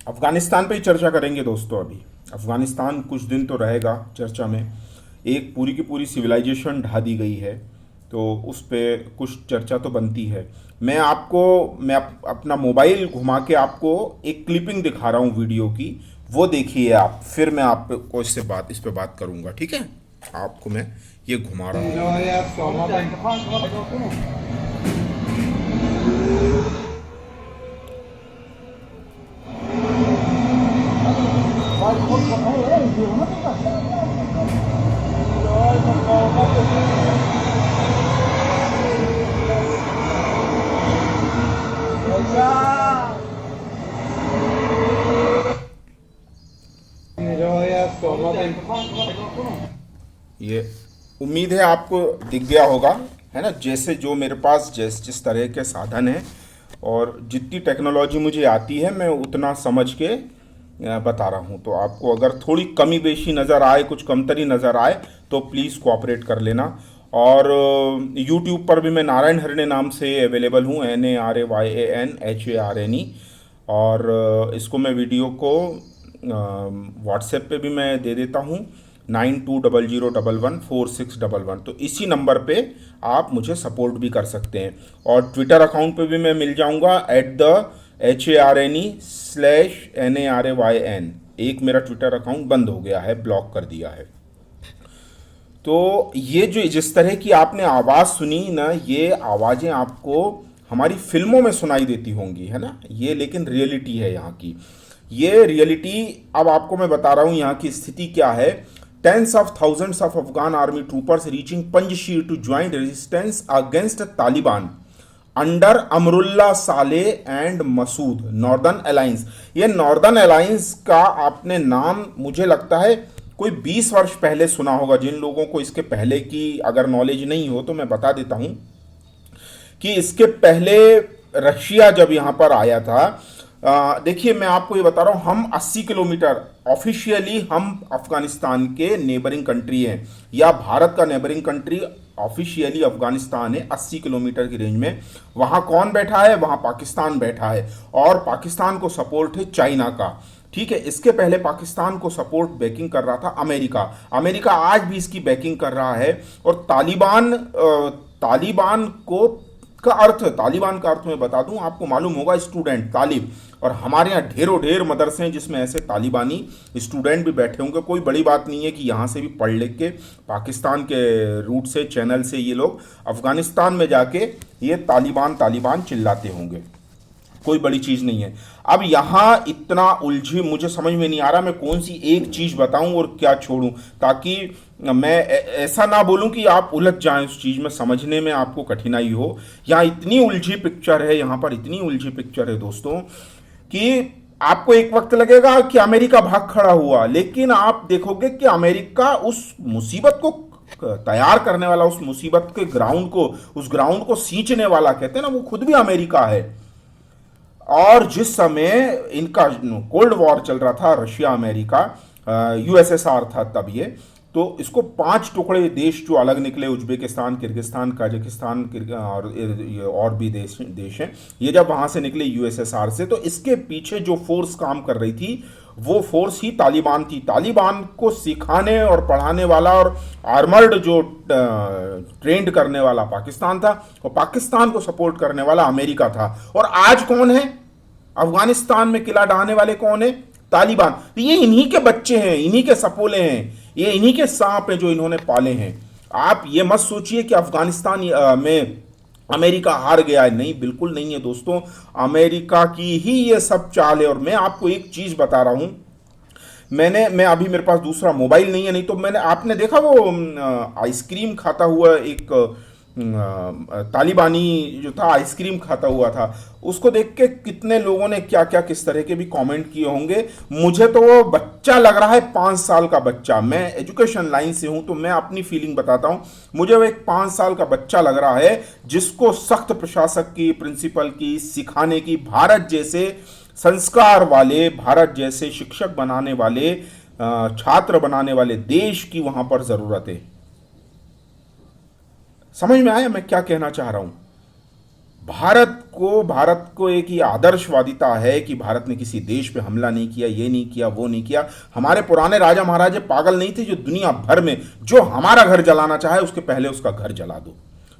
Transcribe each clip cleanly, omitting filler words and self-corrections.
अफगानिस्तान पे ही चर्चा करेंगे दोस्तों। अभी अफगानिस्तान कुछ दिन तो रहेगा चर्चा में। एक पूरी की पूरी सिविलाइजेशन ढा दी गई है, तो उस पे कुछ चर्चा तो बनती है। अपना मोबाइल घुमा के आपको एक क्लिपिंग दिखा रहा हूँ वीडियो की। वो देखिए आप, फिर मैं आपको इस पे बात करूँगा, ठीक है। आपको मैं ये घुमा रहा हूँ। ये उम्मीद है आपको दिख गया होगा, है ना। जैसे जो मेरे पास जिस तरह के साधन हैं और जितनी टेक्नोलॉजी मुझे आती है, मैं उतना समझ के बता रहा हूँ। तो आपको अगर थोड़ी कमी बेशी नज़र आए, कुछ कमतरी नज़र आए, तो प्लीज़ कोऑपरेट कर लेना। और यूट्यूब पर भी मैं नारायण हरणे नाम से अवेलेबल हूँ, NARAYANHARNE। और इसको मैं वीडियो को व्हाट्सएप पे भी मैं दे देता हूँ, 9200114611। तो इसी नंबर पे आप मुझे सपोर्ट भी कर सकते हैं। और ट्विटर अकाउंट पे भी मैं मिल जाऊंगा, @HARNE/NARAYN। एक मेरा ट्विटर अकाउंट बंद हो गया है, ब्लॉक कर दिया है। तो ये जो जिस तरह की आपने आवाज़ सुनी ना, ये आवाज़ें आपको हमारी फिल्मों में सुनाई देती होंगी, है ना। ये लेकिन रियलिटी है यहाँ की। ये रियलिटी अब आपको मैं बता रहा हूँ यहाँ की स्थिति क्या है। Tens of thousands of Afghan army troopers reaching Panjshir to join resistance against Taliban under Amrullah Saleh and Masood northern alliance. ये नॉर्दर्न अलायंस का आपने नाम मुझे लगता है कोई 20 वर्ष पहले सुना होगा। जिन लोगों को इसके पहले की अगर नॉलेज नहीं हो तो मैं बता देता हूं कि इसके पहले रशिया जब यहां पर आया था, देखिए मैं आपको ये बता रहा हूं, हम 80 किलोमीटर ऑफिशियली हम अफगानिस्तान के नेबरिंग कंट्री हैं, या भारत का नेबरिंग कंट्री ऑफिशियली अफगानिस्तान है 80 किलोमीटर की रेंज में। वहां कौन बैठा है? वहां पाकिस्तान बैठा है, और पाकिस्तान को सपोर्ट है चाइना का, ठीक है। इसके पहले पाकिस्तान को सपोर्ट बैकिंग कर रहा था अमेरिका। अमेरिका आज भी इसकी बैकिंग कर रहा है। और तालिबान को तालिबान का अर्थ मैं बता दूं आपको, मालूम होगा, स्टूडेंट, तालिब। और हमारे यहाँ ढेरों ढेर मदरसे हैं जिसमें ऐसे तालिबानी स्टूडेंट भी बैठे होंगे। कोई बड़ी बात नहीं है कि यहाँ से भी पढ़ लिख के पाकिस्तान के रूट से, चैनल से ये लोग अफगानिस्तान में जाके ये तालिबान तालिबान चिल्लाते होंगे। कोई बड़ी चीज़ नहीं है। अब यहाँ इतना उलझी, मुझे समझ में नहीं आ रहा मैं कौन सी एक चीज़ बताऊं और क्या छोड़ूं, ताकि मैं ऐसा ना बोलूं कि आप उलझ जाएं उस चीज़ में, समझने में आपको कठिनाई हो। यहाँ इतनी उलझी पिक्चर है, यहाँ पर इतनी उलझी पिक्चर है दोस्तों, कि आपको एक वक्त लगेगा कि अमेरिका भाग खड़ा हुआ, लेकिन आप देखोगे कि अमेरिका उस मुसीबत को तैयार करने वाला, उस मुसीबत के ग्राउंड को, उस ग्राउंड को सींचने वाला, कहते हैं ना, वो खुद भी अमेरिका है। और जिस समय इनका कोल्ड वॉर चल रहा था, रशिया अमेरिका, USSR था तब ये, तो इसको 5 टुकड़े देश जो अलग निकले, उज्बेकिस्तान, किर्गिस्तान, काजाकिस्तान और भी देश हैं, ये जब वहां से निकले USSR से, तो इसके पीछे जो फोर्स काम कर रही थी वो फोर्स ही तालिबान थी। तालिबान को सिखाने और पढ़ाने वाला और आर्मर्ड जो ट्रेंड करने वाला पाकिस्तान था, और पाकिस्तान को सपोर्ट करने वाला अमेरिका था। और आज कौन है अफगानिस्तान में किला ढहाने वाले? कौन है? तालिबान। तो ये इन्हीं के बच्चे हैं, इन्हीं के सपोले हैं, ये इन्हीं के सांप हैं जो इन्होंने पाले हैं। आप ये मत सोचिए कि अफगानिस्तान में अमेरिका हार गया है, नहीं, बिल्कुल नहीं है दोस्तों। अमेरिका की ही ये सब चाल है। और मैं आपको एक चीज बता रहा हूं, मैं अभी मेरे पास दूसरा मोबाइल नहीं है, नहीं तो आपने देखा वो आइसक्रीम खाता हुआ एक तालिबानी जो था, आइसक्रीम खाता हुआ था, उसको देख के कितने लोगों ने क्या क्या किस तरह के भी कमेंट किए होंगे। मुझे तो वो बच्चा लग रहा है, 5 साल का बच्चा। मैं एजुकेशन लाइन से हूं तो मैं अपनी फीलिंग बताता हूं। मुझे वो एक 5 साल का बच्चा लग रहा है जिसको सख्त प्रशासक की, प्रिंसिपल की, सिखाने की, भारत जैसे संस्कार वाले, भारत जैसे शिक्षक बनाने वाले, छात्र बनाने वाले देश की वहां पर जरूरत है। समझ में आया मैं क्या कहना चाह रहा हूं? भारत को एक ये आदर्शवादिता है कि भारत ने किसी देश पे हमला नहीं किया, ये नहीं किया, वो नहीं किया। हमारे पुराने राजा महाराजे पागल नहीं थे जो दुनिया भर में जो हमारा घर जलाना चाहे उसके पहले उसका घर जला दो।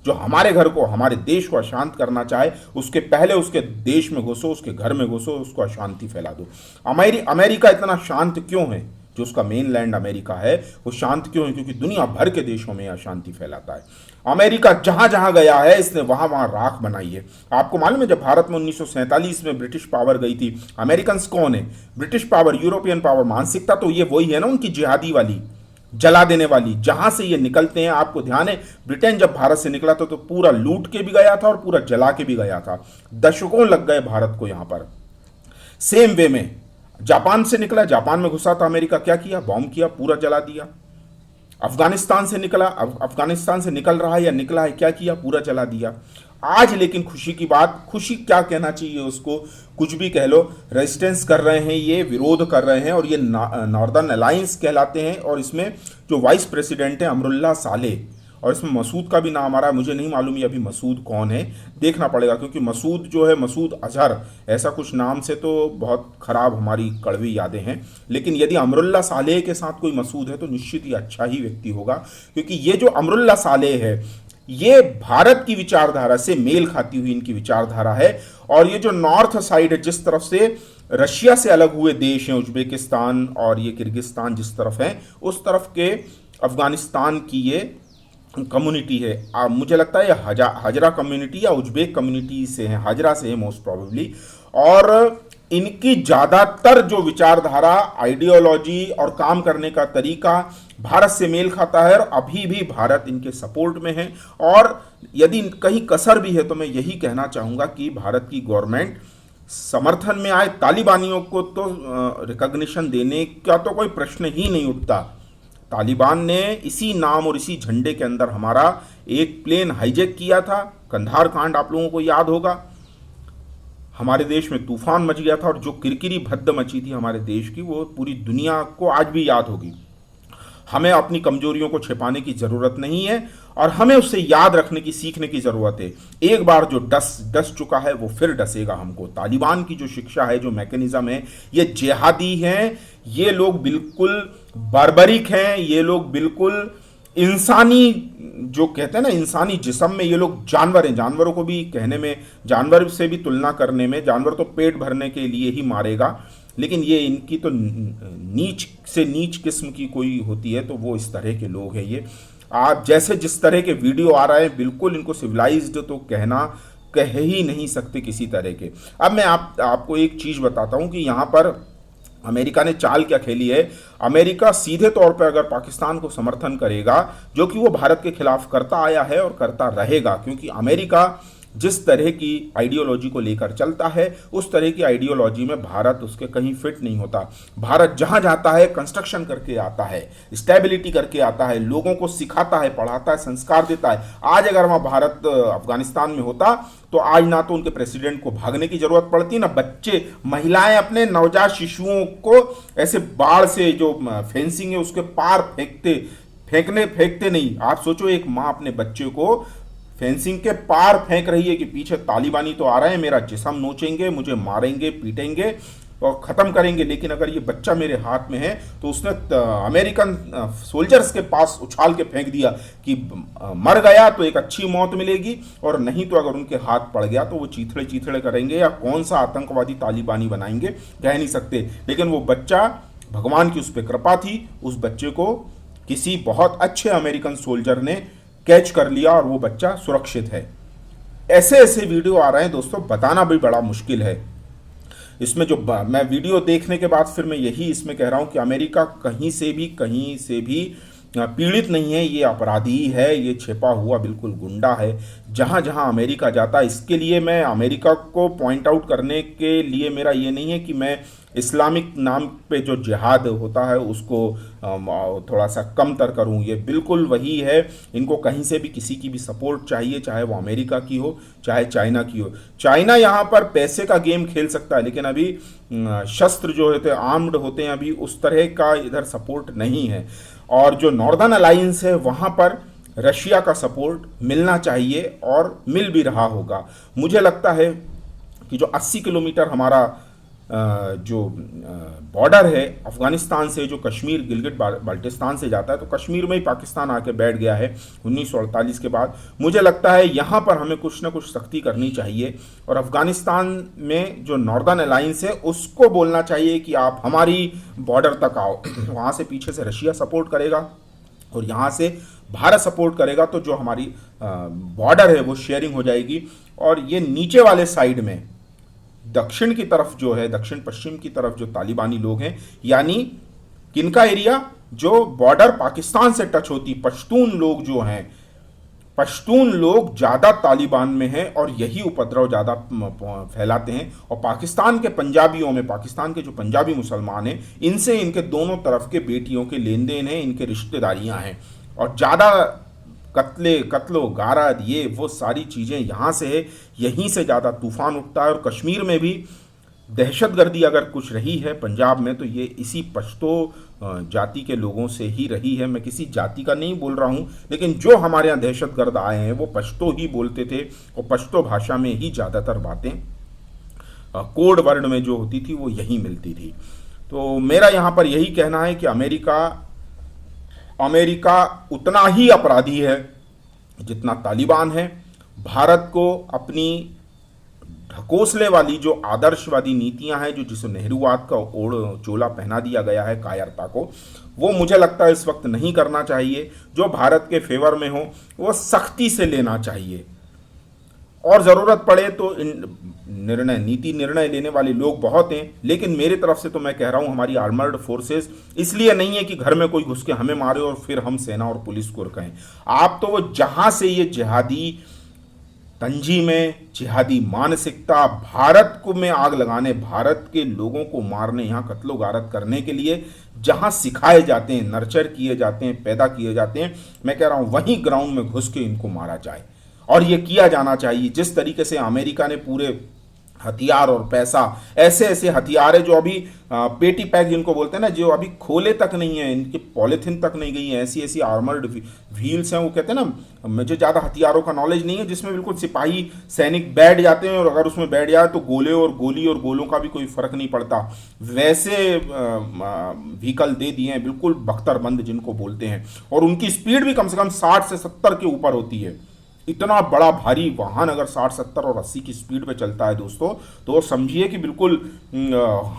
जो हमारे घर को, हमारे देश को अशांत करना चाहे उसके पहले उसके देश में घुसो, उसके घर में घुसो, उसको अशांति फैला दो। अमेरिका इतना शांत क्यों है? जो उसका मेन लैंड अमेरिका है वो शांत क्यों है? क्योंकि दुनिया भर के देशों में अशांति फैलाता है। अमेरिका जहां जहां गया है इसने वहां वहां राख बनाई है। आपको मालूम है जब भारत में 1947 में ब्रिटिश पावर गई थी, अमेरिकन कौन है? British power, European power. मानसिकता तो ये वही है ना उनकी, जिहादी वाली, जला देने वाली। जहां से ये निकलते हैं, आपको ध्यान है ब्रिटेन जब भारत से निकला था तो पूरा लूट के भी गया था और पूरा जला के भी गया था। दशकों लग गए भारत को यहां पर। सेम वे में जापान से निकला, जापान में घुसा था अमेरिका, क्या किया? बॉम्ब किया, पूरा जला दिया। अफगानिस्तान से निकला, अफगानिस्तान से निकल रहा है या निकला है, क्या किया? पूरा जला दिया। आज लेकिन खुशी की बात, खुशी क्या कहना चाहिए उसको, कुछ भी कह लो, रेजिस्टेंस कर रहे हैं, ये विरोध कर रहे हैं और ये नॉर्दर्न अलायंस कहलाते हैं। और इसमें जो वाइस प्रेसिडेंट है अमरुल्ला साले, और इसमें मसूद का भी नाम आ रहा है। मुझे नहीं मालूम ये अभी मसूद कौन है, देखना पड़ेगा, क्योंकि मसूद जो है, मसूद अजहर ऐसा कुछ नाम से तो बहुत खराब हमारी कड़वी यादें हैं। लेकिन यदि अमरुल्ला सालेह के साथ कोई मसूद है तो निश्चित ही अच्छा ही व्यक्ति होगा, क्योंकि ये जो अमरुल्ला सालेह है ये भारत की विचारधारा से मेल खाती हुई इनकी विचारधारा है। और ये जो नॉर्थ साइड है, जिस तरफ से रशिया से अलग हुए देश हैं, उज्बेकिस्तान और ये किर्गिस्तान जिस तरफ हैं, उस तरफ के अफगानिस्तान की ये कम्युनिटी है। मुझे लगता है ये हजरा कम्युनिटी या उज्बेक कम्युनिटी से है, हजरा से है मोस्ट प्रोबेबली। और इनकी ज़्यादातर जो विचारधारा, आइडियोलॉजी और काम करने का तरीका भारत से मेल खाता है और अभी भी भारत इनके सपोर्ट में है। और यदि कहीं कसर भी है तो मैं यही कहना चाहूँगा कि भारत की गवर्नमेंट समर्थन में आए। तालिबानियों को तो रिकॉग्निशन देने का तो कोई प्रश्न ही नहीं उठता। तालिबान ने इसी नाम और इसी झंडे के अंदर हमारा एक प्लेन हाईजैक किया था। कंधार कांड आप लोगों को याद होगा, हमारे देश में तूफान मच गया था और जो किरकिरी भद्द मची थी हमारे देश की, वो पूरी दुनिया को आज भी याद होगी। हमें अपनी कमजोरियों को छिपाने की ज़रूरत नहीं है और हमें उससे याद रखने की, सीखने की ज़रूरत है। एक बार जो डस चुका है वो फिर डसेगा हमको। तालिबान की जो शिक्षा है, जो मैकेनिज्म है, ये जिहादी हैं, ये लोग बिल्कुल बार्बरिक हैं, ये लोग बिल्कुल इंसानी, जो कहते हैं ना इंसानी जिस्म में ये लोग जानवर हैं। जानवरों को भी कहने में, जानवर से भी तुलना करने में, जानवर तो पेट भरने के लिए ही मारेगा, लेकिन ये इनकी तो नीच से नीच किस्म की कोई होती है तो वो इस तरह के लोग हैं। ये आप जैसे जिस तरह के वीडियो आ रहे हैं, बिल्कुल इनको सिविलाइज्ड तो कह ही नहीं सकते किसी तरह के। अब मैं आपको एक चीज़ बताता हूँ कि यहाँ पर अमेरिका ने चाल क्या खेली है। अमेरिका सीधे तौर पर अगर पाकिस्तान को समर्थन करेगा, जो कि वो भारत के खिलाफ करता आया है और करता रहेगा, क्योंकि अमेरिका जिस तरह की आइडियोलॉजी को लेकर चलता है उस तरह की आइडियोलॉजी में भारत उसके कहीं फिट नहीं होता। भारत जहां जाता है कंस्ट्रक्शन करके आता है, स्टेबिलिटी करके आता है, लोगों को सिखाता है, पढ़ाता है, संस्कार देता है। आज अगर वहाँ भारत अफगानिस्तान में होता तो आज ना तो उनके प्रेसिडेंट को भागने की जरूरत पड़ती, ना बच्चे, महिलाएं अपने नवजात शिशुओं को ऐसे बाढ़ से जो फेंसिंग है उसके पार फेंकते नहीं। आप सोचो एक माँ अपने बच्चे को फेंसिंग के पार फेंक रही है कि पीछे तालिबानी तो आ रहे हैं, मेरा जिस्म नोचेंगे, मुझे मारेंगे, पीटेंगे और ख़त्म करेंगे, लेकिन अगर ये बच्चा मेरे हाथ में है तो उसने अमेरिकन सोल्जर्स के पास उछाल के फेंक दिया कि मर गया तो एक अच्छी मौत मिलेगी, और नहीं तो अगर उनके हाथ पड़ गया तो वो चीथड़े चीथड़े करेंगे या कौन सा आतंकवादी तालिबानी बनाएंगे, कह नहीं सकते। लेकिन वो बच्चा, भगवान की उस पर कृपा थी, उस बच्चे को किसी बहुत अच्छे अमेरिकन सोल्जर ने कैच कर लिया और वो बच्चा सुरक्षित है। ऐसे ऐसे वीडियो आ रहे हैं दोस्तों, बताना भी बड़ा मुश्किल है। इसमें जो मैं वीडियो देखने के बाद फिर मैं यही इसमें कह रहा हूं कि अमेरिका कहीं से भी पीड़ित नहीं है, ये अपराधी है, ये छिपा हुआ बिल्कुल गुंडा है। जहां जहां अमेरिका जाता है, इसके लिए मैं अमेरिका को पॉइंट आउट करने के लिए मेरा ये नहीं है कि मैं इस्लामिक नाम पे जो जिहाद होता है उसको थोड़ा सा कम तर करूं। ये बिल्कुल वही है। इनको कहीं से भी किसी की भी सपोर्ट चाहिए, चाहे वो अमेरिका की हो चाहे चाइना की हो। चाइना यहाँ पर पैसे का गेम खेल सकता है, लेकिन अभी शस्त्र जो होते हैं, आर्म्ड होते हैं, अभी उस तरह का इधर सपोर्ट नहीं है। और जो नॉर्दर्न अलायंस है वहाँ पर रशिया का सपोर्ट मिलना चाहिए और मिल भी रहा होगा। मुझे लगता है कि जो 80 किलोमीटर हमारा जो बॉर्डर है अफगानिस्तान से, जो कश्मीर गिलगिट बाल्टिस्तान से जाता है, तो कश्मीर में ही पाकिस्तान आके बैठ गया है 1948 के बाद। मुझे लगता है यहाँ पर हमें कुछ ना कुछ सख्ती करनी चाहिए और अफगानिस्तान में जो नॉर्दर्न अलायंस है उसको बोलना चाहिए कि आप हमारी बॉर्डर तक आओ। वहाँ से पीछे से रशिया सपोर्ट करेगा और यहाँ से भारत सपोर्ट करेगा, तो जो हमारी बॉर्डर है वो शेयरिंग हो जाएगी। और ये नीचे वाले साइड में दक्षिण की तरफ जो है, दक्षिण पश्चिम की तरफ जो तालिबानी लोग हैं, यानी किनका एरिया, जो बॉर्डर पाकिस्तान से टच होती, पश्तून लोग जो हैं, पश्तून लोग ज़्यादा तालिबान में हैं और यही उपद्रव ज़्यादा फैलाते हैं। और पाकिस्तान के पंजाबियों में, पाकिस्तान के जो पंजाबी मुसलमान हैं, इनसे इनके दोनों तरफ के बेटियों के लेन देन हैं, इनके रिश्तेदारियां हैं और ज़्यादा कत्लो गारद ये वो सारी चीज़ें यहाँ से है, यहीं से ज़्यादा तूफान उठता है। और कश्मीर में भी दहशतगर्दी अगर कुछ रही है पंजाब में, तो ये इसी पश्तो जाति के लोगों से ही रही है। मैं किसी जाति का नहीं बोल रहा हूँ, लेकिन जो हमारे यहाँ दहशतगर्द आए हैं वो पश्तो ही बोलते थे और पश्तो भाषा में ही ज़्यादातर बातें कोड वर्ड में जो होती थी वो यही मिलती थी। तो मेरा यहाँ पर यही कहना है कि अमेरिका उतना ही अपराधी है जितना तालिबान है। भारत को अपनी ढकोसले वाली जो आदर्शवादी नीतियां हैं, जो जिसे नेहरूवाद का ओढ़ चोला पहना दिया गया है, कायरता को, वो मुझे लगता है इस वक्त नहीं करना चाहिए। जो भारत के फेवर में हो वो सख्ती से लेना चाहिए और ज़रूरत पड़े तो नीति निर्णय लेने वाले लोग बहुत हैं, लेकिन मेरी तरफ से तो मैं कह रहा हूं हमारी आर्मर्ड फोर्सेस इसलिए नहीं है कि घर में कोई घुस के हमें मारे और फिर हम सेना और पुलिस को कहें। आप तो वो जहां से ये जिहादी तंजीमें, जिहादी मानसिकता, भारत को में आग लगाने, भारत के लोगों को मारने, यहाँ कत्लो गारत करने के लिए जहां सिखाए जाते हैं, नर्चर किए जाते हैं, पैदा किए जाते हैं, मैं कह रहा हूं वहीं ग्राउंड में घुस के इनको मारा जाए। और ये किया जाना चाहिए जिस तरीके से अमेरिका ने पूरे हथियार और पैसा, ऐसे ऐसे हथियार है जो अभी पेटी पैक जिनको बोलते हैं ना, जो अभी खोले तक नहीं है, इनकी पॉलिथिन तक नहीं गई है, ऐसी ऐसी आर्मर्ड व्हील्स हैं। वो कहते हैं ना, मुझे ज़्यादा हथियारों का नॉलेज नहीं है, जिसमें बिल्कुल सिपाही सैनिक बैठ जाते हैं और अगर उसमें बैठ जाए तो गोले और गोली और गोलों का भी कोई फर्क नहीं पड़ता, वैसे व्हीकल दे दिए हैं, बिल्कुल बख्तरबंद जिनको बोलते हैं। और उनकी स्पीड भी कम से कम 60 से 70 के ऊपर होती है। इतना बड़ा भारी वाहन अगर 60, 70 और 80 की स्पीड पे चलता है दोस्तों, तो समझिए कि बिल्कुल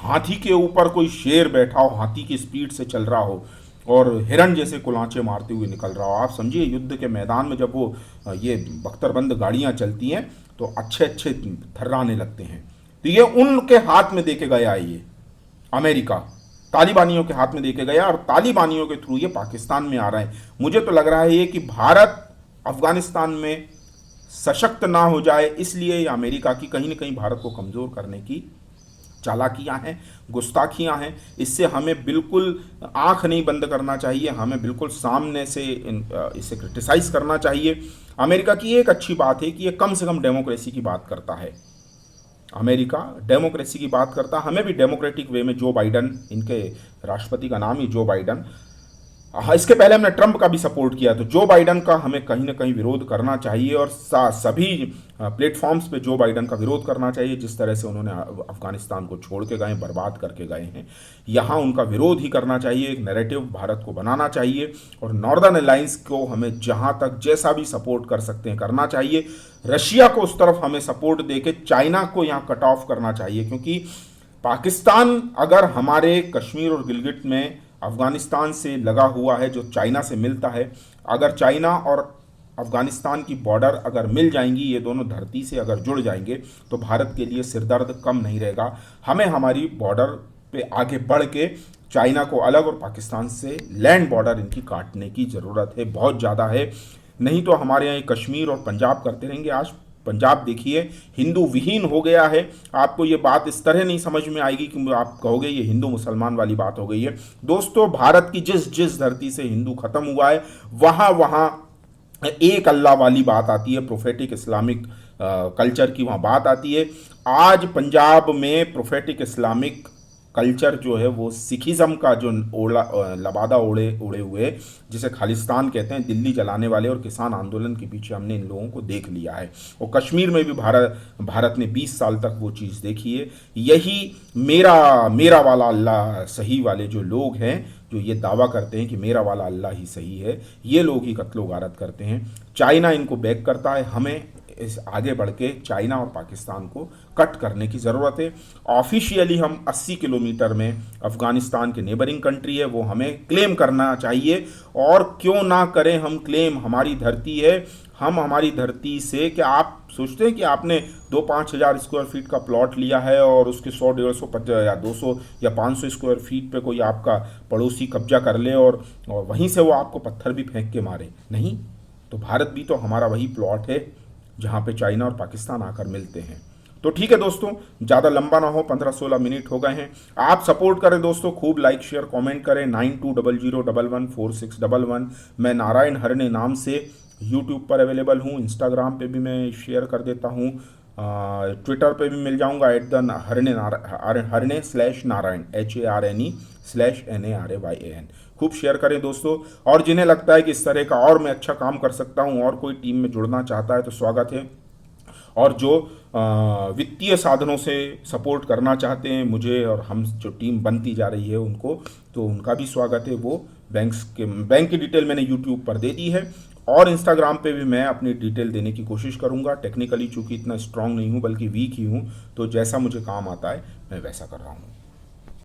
हाथी के ऊपर कोई शेर बैठा हो, हाथी की स्पीड से चल रहा हो और हिरण जैसे कुलांचे मारते हुए निकल रहा हो। आप समझिए युद्ध के मैदान में जब वो ये बख्तरबंद गाड़ियां चलती हैं तो अच्छे अच्छे थर्राने लगते हैं। तो ये उनके हाथ में देके गया है, ये अमेरिका तालिबानियों के हाथ में देके गया और तालिबानियों के थ्रू ये पाकिस्तान में आ रहा है। मुझे तो लग रहा है ये कि भारत अफगानिस्तान में सशक्त ना हो जाए, इसलिए अमेरिका की कहीं ना कहीं भारत को कमज़ोर करने की चालाकियां हैं, गुस्ताखियां हैं। इससे हमें बिल्कुल आंख नहीं बंद करना चाहिए, हमें बिल्कुल सामने से इसे क्रिटिसाइज करना चाहिए। अमेरिका की एक अच्छी बात है कि ये कम से कम डेमोक्रेसी की बात करता है। अमेरिका डेमोक्रेसी की बात करता है, हमें भी डेमोक्रेटिक वे में, जो बाइडन, इनके राष्ट्रपति का नाम ही जो बाइडन, इसके पहले हमने ट्रंप का भी सपोर्ट किया, तो जो बाइडन का हमें कहीं ना कहीं विरोध करना चाहिए और सभी प्लेटफॉर्म्स पे जो बाइडन का विरोध करना चाहिए। जिस तरह से उन्होंने अफगानिस्तान को छोड़ के गए, बर्बाद करके गए हैं, यहाँ उनका विरोध ही करना चाहिए। एक नैरेटिव भारत को बनाना चाहिए और नॉर्दर्न अलायंस को हमें जहाँ तक जैसा भी सपोर्ट कर सकते हैं करना चाहिए। रशिया को उस तरफ हमें सपोर्ट दे के चाइना को यहाँ कट ऑफ करना चाहिए, क्योंकि पाकिस्तान अगर हमारे कश्मीर और गिलगिट में अफगानिस्तान से लगा हुआ है, जो चाइना से मिलता है, अगर चाइना और अफगानिस्तान की बॉर्डर अगर मिल जाएंगी, ये दोनों धरती से अगर जुड़ जाएंगे, तो भारत के लिए सिरदर्द कम नहीं रहेगा। हमें हमारी बॉर्डर पे आगे बढ़ के चाइना को अलग और पाकिस्तान से लैंड बॉर्डर इनकी काटने की ज़रूरत है, बहुत ज़्यादा है। नहीं तो हमारे यहाँ कश्मीर और पंजाब करते रहेंगे। आज पंजाब देखिए हिंदू विहीन हो गया है। आपको ये बात इस तरह नहीं समझ में आएगी कि आप कहोगे ये हिंदू मुसलमान वाली बात हो गई है। दोस्तों, भारत की जिस जिस धरती से हिंदू खत्म हुआ है, वहाँ वहाँ एक अल्लाह वाली बात आती है, प्रोफेटिक इस्लामिक कल्चर की वहाँ बात आती है। आज पंजाब में प्रोफेटिक इस्लामिक कल्चर जो है वो सिखिज़्म का जो ओढ़ा लबादा ओढ़े ओढ़े हुए, जिसे खालिस्तान कहते हैं, दिल्ली जलाने वाले और किसान आंदोलन के पीछे हमने इन लोगों को देख लिया है। और कश्मीर में भी भारत ने 20 साल तक वो चीज़ देखी है। यही मेरा मेरा वाला अल्लाह सही वाले जो लोग हैं, जो ये दावा करते हैं कि मेरा वाला अल्लाह ही सही है, ये लोग ही कत्लो गारत करते हैं। चाइना इनको बैक करता है। हमें इस आगे बढ़ के चाइना और पाकिस्तान को कट करने की ज़रूरत है। ऑफिशियली हम 80 किलोमीटर में अफ़गानिस्तान के नेबरिंग कंट्री है, वो हमें क्लेम करना चाहिए। और क्यों ना करें हम क्लेम, हमारी धरती है। हम हमारी धरती से, क्या आप सोचते हैं कि आपने 2-5 हज़ार स्क्वायर फीट का प्लॉट लिया है और उसके 100-150 या 200 या 500 स्क्वायर फीट पे कोई आपका पड़ोसी कब्जा कर ले और वहीं से वो आपको पत्थर भी फेंक के मारे? नहीं। तो भारत भी तो हमारा वही प्लॉट है जहाँ पे चाइना और पाकिस्तान आकर मिलते हैं। तो ठीक है दोस्तों, ज़्यादा लंबा ना हो, 15-16 मिनट हो गए हैं। आप सपोर्ट करें दोस्तों, खूब लाइक शेयर कमेंट करें। 9200114611। मैं नारायण हरणे नाम से यूट्यूब पर अवेलेबल हूँ, इंस्टाग्राम पे भी मैं शेयर कर देता हूँ, ट्विटर पे भी मिल जाऊँगा @हरणे/नारायण HARNE/NARAYAN। खूब शेयर करें दोस्तों। और जिन्हें लगता है कि इस तरह का और मैं अच्छा काम कर सकता हूँ और कोई टीम में जुड़ना चाहता है तो स्वागत है। और जो वित्तीय साधनों से सपोर्ट करना चाहते हैं मुझे और हम जो टीम बनती जा रही है उनको, तो उनका भी स्वागत है। वो बैंक की डिटेल मैंने यूट्यूब पर दे दी है और इंस्टाग्राम पे भी मैं अपनी डिटेल देने की कोशिश करूँगा। टेक्निकली चूँकि इतना स्ट्रांग नहीं हूँ बल्कि वीक ही हूँ, तो जैसा मुझे काम आता है मैं वैसा कर रहा हूँ।